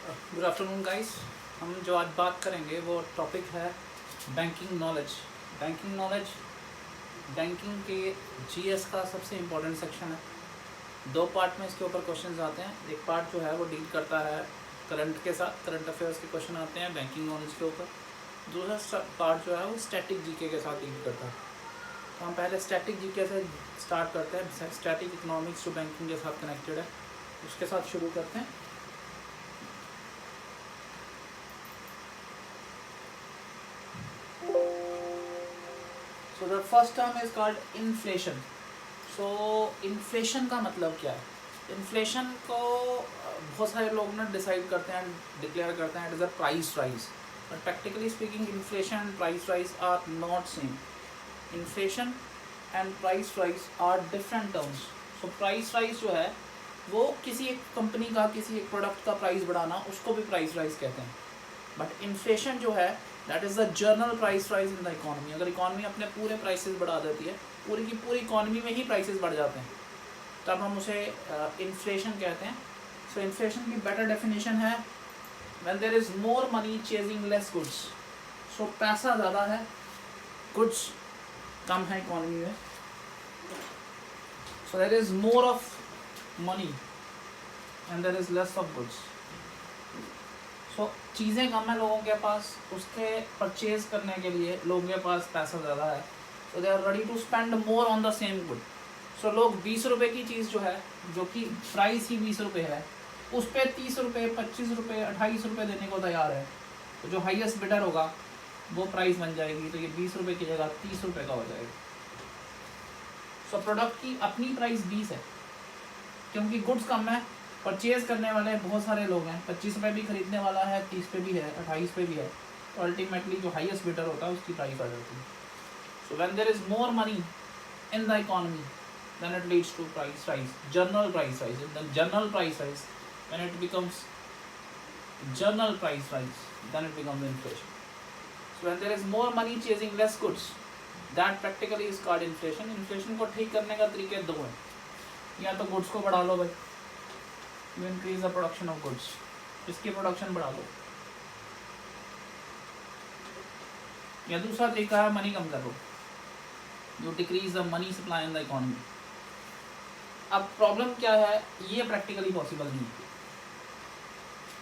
Good afternoon guys. हम जो आज बात करेंगे वो टॉपिक है banking knowledge. Banking knowledge banking के जीएस का सबसे इम्पोर्टेंट सेक्शन है। दो पार्ट में इसके ऊपर क्वेश्चंस आते हैं। एक पार्ट जो है वो डील करता है करंट के साथ, करंट अफेयर्स के क्वेश्चन आते हैं बैंकिंग नॉलेज के ऊपर। दूसरा पार्ट जो है वो स्टैटिक जीके के साथ डील करता है। तो हम पहले स्टैटिक जीके से स्टार्ट करते हैं। स्टैटिक इकोनॉमिक्स जो बैंकिंग के साथ कनेक्टेड है उसके साथ शुरू करते हैं। So the first term is called inflation. So inflation का मतलब क्या है? इन्फ्लेशन को बहुत सारे लोग ना डिसाइड करते हैं, डिक्लेयर करते हैं it is a price rise, but practically speaking inflation and price rise are not same. Inflation and price rise are different terms. So price rise जो है वो किसी एक कंपनी का, किसी एक प्रोडक्ट का प्राइस बढ़ाना, उसको भी प्राइस राइज कहते हैं। बट इन्फ्लेशन जो है that is the general price rise in the economy. अगर इकॉनमी अपने पूरे प्राइसेस बढ़ा देती है, पूरी की पूरी इकॉनमी में ही प्राइसेस बढ़ जाते हैं, तब हम उसे इन्फ्लेशन कहते हैं। सो इन्फ्लेशन की बेटर डेफिनेशन है when there is more money chasing less goods. So पैसा ज़्यादा है, गुड्स कम है इकॉनमी में। So there is more of money and there is less of goods. So चीज़ें कम है लोगों के पास, उसके परचेज करने के लिए लोगों के पास पैसा ज़्यादा है, so they are ready to spend more on the same good. So लोग 20 रुपये की चीज़ जो है, जो कि प्राइस ही 20 रुपये है, उस पर 30 रुपये, 25 रुपये, 28 रुपये देने को तैयार है। तो जो हाईएस्ट बिडर होगा वो प्राइस बन जाएगी, तो ये 20 रुपये की जगह 30 रुपये का हो जाएगा। सो प्रोडक्ट की अपनी प्राइस 20 है, क्योंकि गुड्स कम है, परचेज करने वाले बहुत सारे लोग हैं। 25 रुपये भी खरीदने वाला है, 30 पे भी है, 28 पे भी है। तो अल्टीमेटली जो हाईएस्ट बिडर होता है उसकी प्राइस आ जाती है। So when there is more money in the economy then it leads to price rise, general price rise. The general price rise, when it becomes general price rise, then it becomes inflation. So when there is more money chasing less goods, that practically is called inflation. Inflation को ठीक करने का तरीके दो हैं। या तो goods को बढ़ा लो भाई, you increase the production of goods, इसकी प्रोडक्शन बढ़ा लो। या दूसरा तरीका है मनी कम कर लो, you decrease the money supply in the economy. अब प्रॉब्लम क्या है, ये प्रैक्टिकली पॉसिबल नहीं है।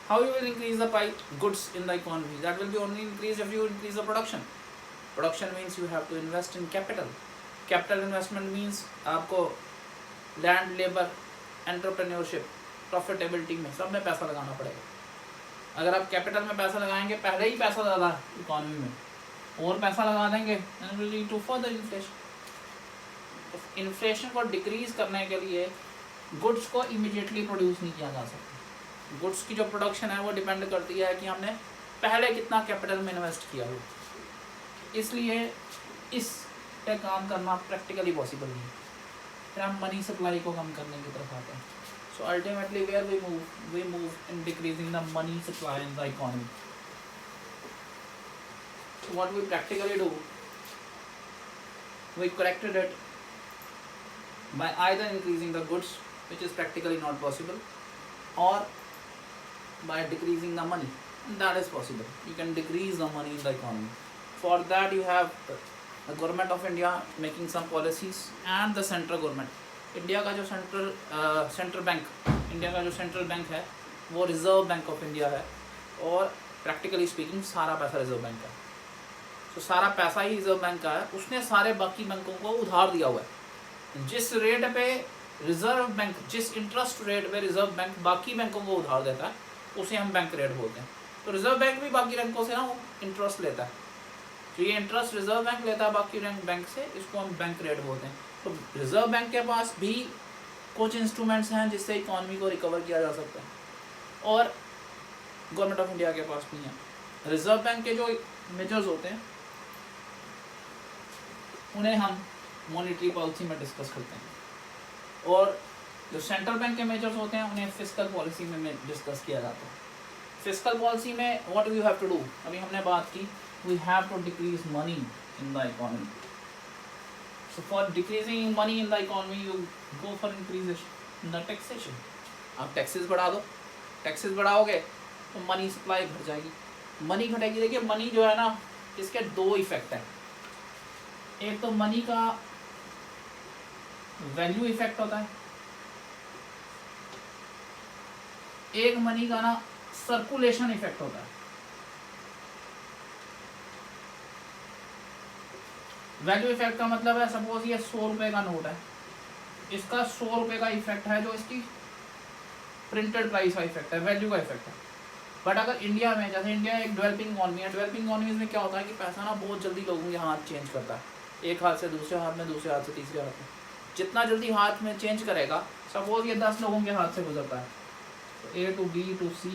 How you will increase the price goods in the economy? That will be only increase if you increase the production. Production means you have to invest in capital. Capital investment means आपको land, labour, entrepreneurship, profitability में सब में पैसा लगाना पड़ेगा। अगर आप capital में पैसा लगाएंगे, पहले ही पैसा ज़्यादा है इकोनॉमी में, और पैसा लगा देंगे, then will lead to further inflation. Inflation को डिक्रीज करने के लिए गुड्स को इमीडिएटली प्रोड्यूस नहीं किया जा सकता। गुड्स की जो प्रोडक्शन है वो डिपेंड करती है कि हमने पहले कितना कैपिटल में इन्वेस्ट किया हो, इसलिए इस पे काम करना प्रैक्टिकली पॉसिबल नहीं। फिर हम मनी सप्लाई को कम करने की तरफ आते हैं। So ultimately where we move in decreasing the money supply in the economy. What we practically do, we corrected it by either increasing the goods, which is practically not possible, or by decreasing the money, and that is possible. You can decrease the money in the economy. For that you have the government of India making some policies and the central government. India का जो central bank, India का जो central bank है वो reserve bank of India है, और practically speaking सारा पैसा रिजर्व बैंक का है। तो सारा पैसा ही रिजर्व बैंक का है, उसने सारे बाकी बैंकों को उधार दिया हुआ है। जिस रेट पे रिजर्व बैंक, जिस इंटरेस्ट रेट पे रिजर्व बैंक बाकी बैंकों को उधार देता है, उसे हम बैंक रेट बोलते हैं। तो रिजर्व बैंक भी बाकी बैंकों से ना इंटरेस्ट लेता है, तो ये इंटरेस्ट रिजर्व बैंक लेता है बाकी बैंक से, इसको हम बैंक रेट बोलते हैं। तो रिजर्व बैंक के पास भी कुछ इंस्ट्रूमेंट्स हैं जिससे इकॉनमी को रिकवर किया जा सकता है, और गवर्नमेंट ऑफ इंडिया के पास भी हैं। रिजर्व बैंक के जो मेजर्स होते हैं उन्हें हम मॉनेटरी पॉलिसी में डिस्कस करते हैं, और जो सेंट्रल बैंक के मेजर्स होते हैं उन्हें फिस्कल पॉलिसी में डिस्कस किया जाता है। फिस्कल पॉलिसी में what we have to do, अभी हमने बात की, we have to decrease money in the economy. So for decreasing money in the economy you go for increase in the taxation. आप टैक्सेस बढ़ा दो, टैक्सेस बढ़ाओगे तो money supply घट जाएगी, मनी घटेगी। देखिए मनी जो है ना, इसके दो इफेक्ट हैं। एक तो मनी का वैल्यू इफेक्ट होता है, एक मनी का ना सर्कुलेशन इफेक्ट होता है। वैल्यू इफेक्ट का मतलब है, सपोज ये 100 रुपए का नोट है, इसका 100 रुपए का इफेक्ट है, जो इसकी प्रिंटेड प्राइस का इफेक्ट है, वैल्यू का इफेक्ट है। बट अगर इंडिया में, जैसे इंडिया एक डेवलपिंग इकॉनमी है, डेवलपिंग इकॉनमीज में क्या होता है कि पैसा ना बहुत जल्दी लोगों के हाथ चेंज करता है, एक हाथ से दूसरे हाथ में, दूसरे हाथ से तीसरे हाथ में। जितना जल्दी हाथ में चेंज करेगा, सपोज ये 10 लोगों के हाथ से गुजरता है, तो A to B to C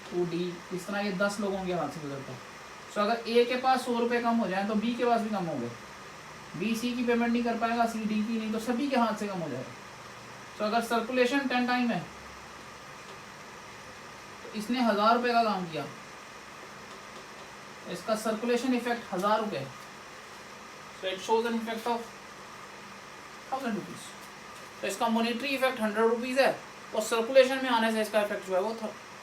to D, इस तरह ये 10 लोगों के हाथ से गुजरता है। तो अगर A के पास 100 रुपये कम हो जाए तो B के पास भी कम हो गए, B C की पेमेंट नहीं कर पाएगा, C D की नहीं, तो सभी के हाथ से कम हो जाएगा। तो अगर सर्कुलेशन 10 टाइम है, तो इसने 1000 रुपये का काम किया, इसका सर्कुलेशन इफेक्ट 1000 रुपये, so it shows an effect of 1000 rupees. तो इसका मॉनेटरी इफेक्ट 100 रुपीज़ है, और सर्कुलेशन में आने से इसका इफेक्ट जो है वो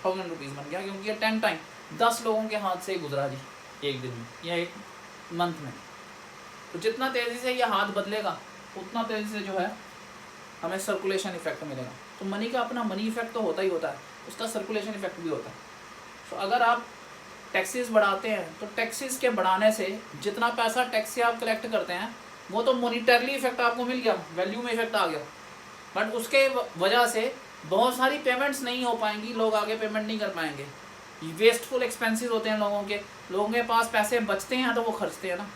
1000 रुपीज़ बन गया, क्योंकि ये 10 टाइम 10 लोगों के हाथ से गुजरा जी, एक दिन में या एक मंथ में। तो जितना तेज़ी से ये हाथ बदलेगा, उतना तेज़ी से जो है हमें सर्कुलेशन इफेक्ट मिलेगा। तो मनी का अपना मनी इफेक्ट तो होता ही होता है, उसका सर्कुलेशन इफेक्ट भी होता है। तो अगर आप टैक्सेस बढ़ाते हैं, तो टैक्सेस के बढ़ाने से जितना पैसा टैक्स से आप कलेक्ट करते हैं, वो तो मॉनिटरली इफेक्ट आपको मिल गया, वैल्यू में इफेक्ट आ गया, बट उसके वजह से बहुत सारी पेमेंट्स नहीं हो पाएंगी, लोग आगे पेमेंट नहीं कर पाएंगे। वेस्टफुल एक्सपेंसेस होते हैं लोगों के पास पैसे बचते हैं तो वो खर्चते हैं ना।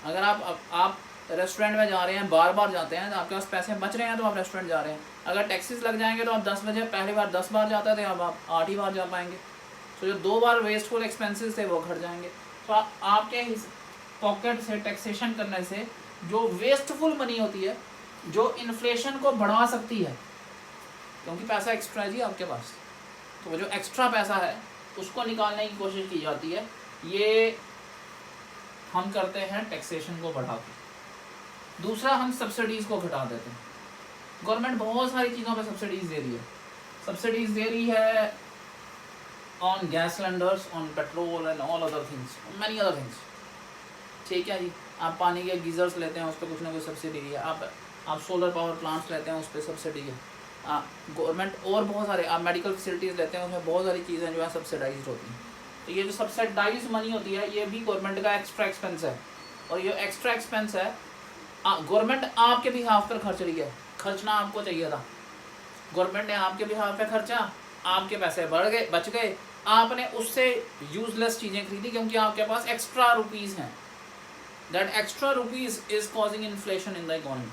अगर आप रेस्टोरेंट में जा रहे हैं, बार बार जाते हैं, तो आपके पास पैसे बच रहे हैं तो आप रेस्टोरेंट जा रहे हैं। अगर टैक्सेस लग जाएंगे तो आप 10 बजे पहली बार 10 बार जाते थे, अब आप 8 ही बार जा पाएंगे। तो जो 2 बार वेस्टफुल एक्सपेंसेस थे वो घट जाएंगे। तो आपके पॉकेट से टैक्सेशन करने से जो वेस्टफुल मनी होती है, जो इन्फ्लेशन को बढ़ा सकती है, क्योंकि पैसा एक्स्ट्रा है जी आपके पास, तो वो जो एक्स्ट्रा पैसा है उसको निकालने की कोशिश की जाती है। ये हम करते हैं टैक्सेशन को बढ़ा के। दूसरा, हम सब्सिडीज़ को घटा देते हैं। गवर्नमेंट बहुत सारी चीज़ों पे सब्सिडीज़ दे रही है, सब्सिडीज़ दे रही है on gas cylinders, on petrol and all other things, many other things. ठीक है जी, आप पानी के गीज़र्स लेते हैं, उस पर कुछ ना कुछ सब्सिडी है। आप सोलर पावर प्लांट्स लेते हैं, उस पर सब्सिडी है। गवर्नमेंट और बहुत सारे, आप मेडिकल फैसिलिटीज़ लेते हैं, उसमें बहुत सारी चीज़ें जो है सब्सिडाइज होती हैं। तो ये जो सब्सिडाइज मनी होती है, ये भी गवर्नमेंट का एक्स्ट्रा एक्सपेंस है। और ये एक्स्ट्रा एक्सपेंस है, गवर्नमेंट आपके बिहाफ पर खर्च रही है, खर्चना आपको चाहिए था। गवर्नमेंट ने आपके बिहाफ पे खर्चा, आपके पैसे बढ़ गए, बच गए, आपने उससे यूजलेस चीज़ें खरीदी क्योंकि आपके पास एक्स्ट्रा रुपीज़ हैं। That extra rupees is causing inflation in the economy.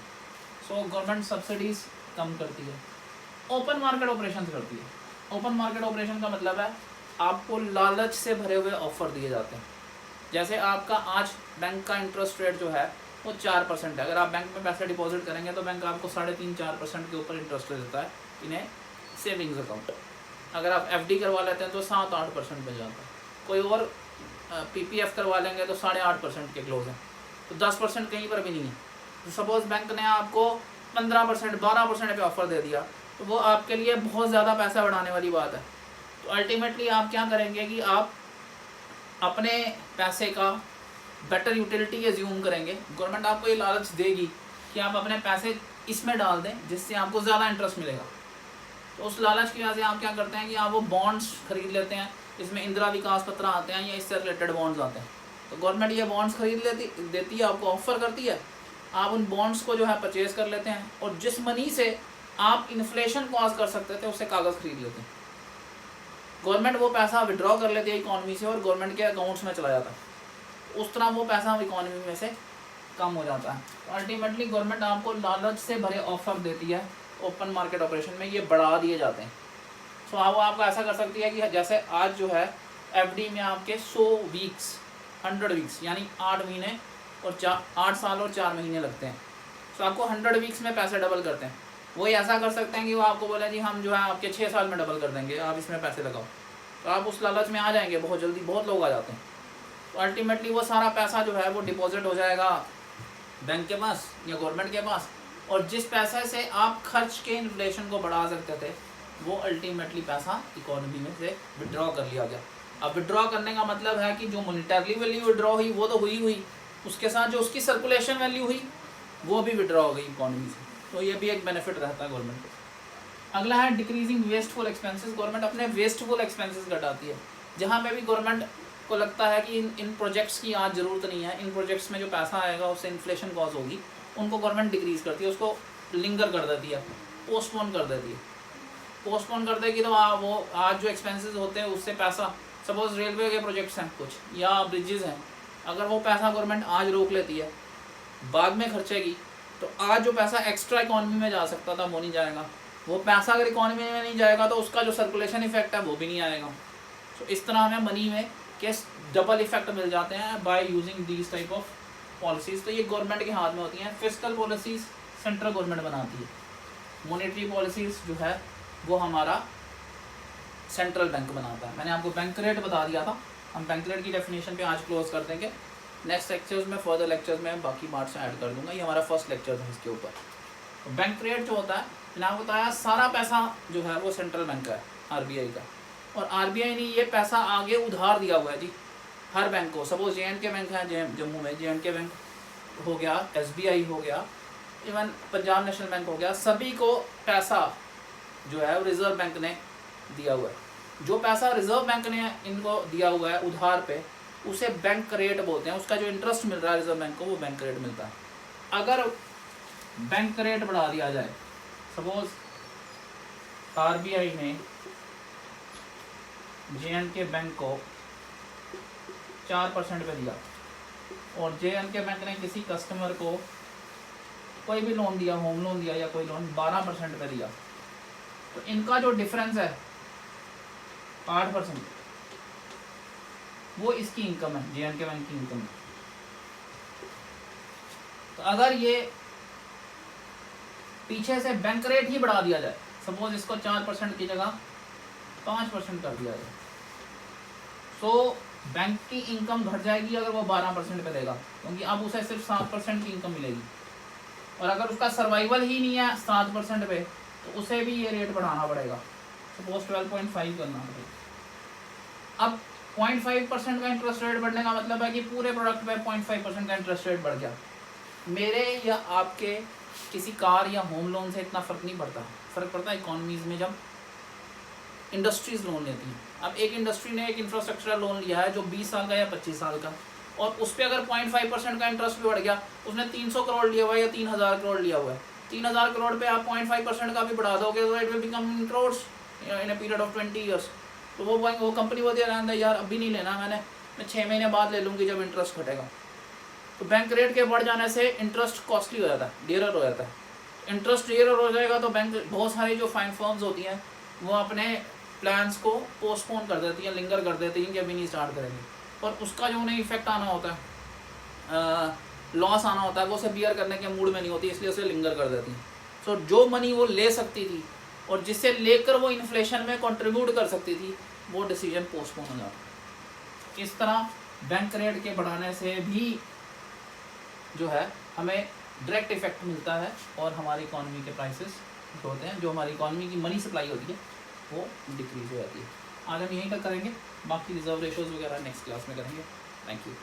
So government subsidies कम करती है, ओपन मार्केट ऑपरेशन करती है। ओपन मार्केट ऑपरेशन का मतलब है आपको लालच से भरे हुए ऑफर दिए जाते हैं। जैसे आपका आज बैंक का इंटरेस्ट रेट जो है वो 4% है। अगर आप बैंक में पैसे डिपॉजिट करेंगे तो बैंक आपको 3.5-4% के ऊपर इंटरेस्ट देता है इन्हें सेविंग्स अकाउंट। अगर आप FD करवा लेते हैं तो 7-8% में जाता है। कोई और PPF करवा लेंगे तो 8.5% के क्लोज हैं, तो 10% कहीं पर भी नहीं है। तो सपोज़ बैंक ने आपको 15%, 12% पे ऑफ़र दे दिया, तो वो आपके लिए बहुत ज़्यादा पैसा बढ़ाने वाली बात है। तो अल्टीमेटली आप क्या करेंगे कि आप अपने पैसे का बेटर यूटिलिटी एज्यूम करेंगे। गवर्नमेंट आपको ये लालच देगी कि आप अपने पैसे इसमें डाल दें जिससे आपको ज़्यादा इंटरेस्ट मिलेगा। तो उस लालच की वजह से आप क्या करते हैं कि आप वो बॉन्ड्स खरीद लेते हैं, इसमें इंदिरा विकास पत्र आते हैं या इससे रिलेटेड बॉन्ड्स आते हैं। तो गवर्नमेंट ये बॉन्ड्स खरीद देती है, आपको ऑफर करती है, आप उन बॉन्ड्स को जो है परचेज़ कर लेते हैं, और जिस मनी से आप इन्फ्लेशन कॉज कर सकते थे उससे कागज़ खरीद लेते हैं। गवर्नमेंट वो पैसा विड्रॉ कर लेती है इकॉनमी से और गवर्नमेंट के अकाउंट्स में चला जाता है। उस तरह वो पैसा इकॉनमी में से कम हो जाता है। तो अल्टीमेटली गवर्नमेंट आपको लालच से भरे ऑफर देती है ओपन मार्केट ऑपरेशन में, ये बढ़ा दिए जाते हैं। सो वो आपको ऐसा कर सकती है कि जैसे आज जो है FD में आपके 100 वीक्स 100 वीक्स यानी 8 महीने और 8 साल और 4 महीने लगते हैं। सो आपको 100 वीक्स में पैसे डबल करते हैं। वही ऐसा कर सकते हैं कि वो आपको बोले जी हम जो है आपके 6 साल में डबल कर देंगे, आप इसमें पैसे लगाओ। तो आप उस लालच में आ जाएंगे बहुत जल्दी, बहुत लोग आ जाते हैं। तो अल्टीमेटली वो सारा पैसा जो है वो डिपॉजिट हो जाएगा बैंक के पास या गवर्नमेंट के पास, और जिस पैसे से आप खर्च के इन्फ्लेशन को बढ़ा सकते थे वो अल्टीमेटली पैसा इकोनॉमी में से विड्रॉ कर लिया गया। अब विड्रॉ करने का मतलब है कि जो मॉनिटरी वैल्यू विड्रॉ हुई वो तो हुई, उसके साथ जो उसकी सर्कुलेशन वैल्यू हुई वो भी विड्रॉ हो गई इकोनॉमी से, तो ये भी एक बेनिफिट रहता है गवर्नमेंट को। अगला है डिक्रीजिंग वेस्टफुल एक्सपेंसेस। गवर्नमेंट अपने वेस्टफुल एक्सपेंसेस घटाती है। जहाँ पे भी गवर्नमेंट को लगता है कि इन प्रोजेक्ट्स की आज ज़रूरत नहीं है, इन प्रोजेक्ट्स में जो पैसा आएगा उससे इन्फ्लेशन कॉज होगी, उनको गवर्नमेंट डिक्रीज़ करती है, उसको लिंगर कर देती है, पोस्टपोन कर देती है। पोस्टपोन कर देगी तो वो आज जो एक्सपेंसेस होते हैं उससे पैसा, सपोज रेलवे के प्रोजेक्ट्स हैं कुछ या ब्रिजेज़ हैं, अगर वो पैसा गवर्नमेंट आज रोक लेती है, बाद में खर्चेगी, तो आज जो पैसा एक्स्ट्रा इकॉनमी में जा सकता था वो नहीं जाएगा। वो पैसा अगर इकॉनमी में नहीं जाएगा तो उसका जो सर्कुलेशन इफेक्ट है वो भी नहीं आएगा। तो इस तरह हमें मनी में केस डबल इफेक्ट मिल जाते हैं by using these type of policies. तो ये गवर्नमेंट के हाथ में होती हैं। फिस्कल पॉलिसीज़ सेंट्रल गवर्नमेंट बनाती है, मॉनेटरी पॉलिसीज़ जो है वो हमारा सेंट्रल बैंक बनाता है। मैंने आपको बैंक रेट बता दिया था, हम बैंक रेट की डेफिनेशन पे आज क्लोज कर देंगे। नेक्स्ट लेक्चर्स में, फर्दर लेक्चर्स में बाकी पार्ट्स ऐड कर दूंगा। ये हमारा फर्स्ट लेक्चर है इसके ऊपर। तो बैंक रेट जो होता है, मैंने आपको बताया सारा पैसा जो है वो सेंट्रल बैंक का है, आरबीआई का, और आरबीआई ने ये पैसा आगे उधार दिया हुआ है जी हर बैंक को। सपोज JNK बैंक है जम्मू में, JNK बैंक हो गया, SBI हो गया, इवन पंजाब नेशनल बैंक हो गया, सभी को पैसा जो है वो रिजर्व बैंक ने दिया हुआ है। जो पैसा रिजर्व बैंक ने इनको दिया हुआ है उधार पे, उसे बैंक रेट बोलते हैं। उसका जो इंटरेस्ट मिल रहा है रिजर्व बैंक को वो बैंक रेट मिलता है। अगर बैंक रेट बढ़ा दिया जाए, सपोज आरबीआई ने JNK बैंक को 4% पे दिया और JNK बैंक ने किसी कस्टमर को कोई भी लोन दिया, होम लोन दिया या कोई लोन 12% पे दिया, तो इनका जो डिफरेंस है 8%, वो इसकी इनकम है, JNK बैंक की इनकम है। तो अगर ये पीछे से बैंक रेट ही बढ़ा दिया जाए, सपोज इसको 4% की जगह 5% कर दिया जाए, तो बैंक की इनकम घट जाएगी अगर वो 12% पे देगा, क्योंकि अब उसे सिर्फ 7% की इनकम मिलेगी। और अगर उसका सर्वाइवल ही नहीं है 7% पे, तो उसे भी ये रेट बढ़ाना पड़ेगा, सपोज 12.5 करना पड़ेगा। अब 0.5% का इंटरेस्ट रेट बढ़ने का मतलब है कि पूरे प्रोडक्ट पे 0.5% का इंटरेस्ट रेट बढ़ गया। मेरे या आपके किसी कार या होम लोन से इतना फ़र्क नहीं पड़ता। फ़र्क पड़ता है इकोनॉमीज़ में जब इंडस्ट्रीज़ लोन लेती हैं। अब एक इंडस्ट्री ने एक इंफ्रास्ट्रक्चर लोन लिया है जो 20 साल का या 25 साल का, और उस पर अगर 0.5% का इंटरेस्ट भी बढ़ गया, उसने 300 करोड़ लिया हुआ है या 3000 करोड़ लिया हुआ है, 3000 करोड़ पे आप 0.5% का भी बढ़ा दोगे तो it will become in crore in a period of 20 years. तो वो कंपनी बोलती है यार अभी नहीं लेना, मैं 6 महीने बाद ले लूँगी जब इंटरेस्ट घटेगा। तो बैंक रेट के बढ़ जाने से इंटरेस्ट कॉस्टली हो जाता है, डियरर हो जाता है। इंटरेस्ट डियरर हो जाएगा तो बैंक, बहुत सारी जो फाइन फर्म्स होती हैं वो अपने प्लान्स को पोस्टपोन कर देती हैं, लिंगर कर देती हैं कि अभी नहीं स्टार्ट करेंगे, और उसका जो उन्हें इफेक्ट आना होता है, लॉस आना होता है, वो उसे बियर करने के मूड में नहीं होती, इसलिए उसे लिंगर कर देती हैं। सो जो मनी वो ले सकती थी और जिससे लेकर वो इन्फ्लेशन में कंट्रीब्यूट कर सकती थी, वो डिसीजन पोस्टपोन हो जाता। इस तरह बैंक रेट के बढ़ाने से भी जो है हमें डायरेक्ट इफेक्ट मिलता है और हमारी इकॉनमी के प्राइसेस जो होते हैं, जो हमारी इकॉनमी की मनी सप्लाई होती है वो डिक्रीज हो जाती है। आज हम यहीं तक करेंगे, बाकी रिजर्व रेशोज़ वगैरह नेक्स्ट क्लास में करेंगे। Thank you.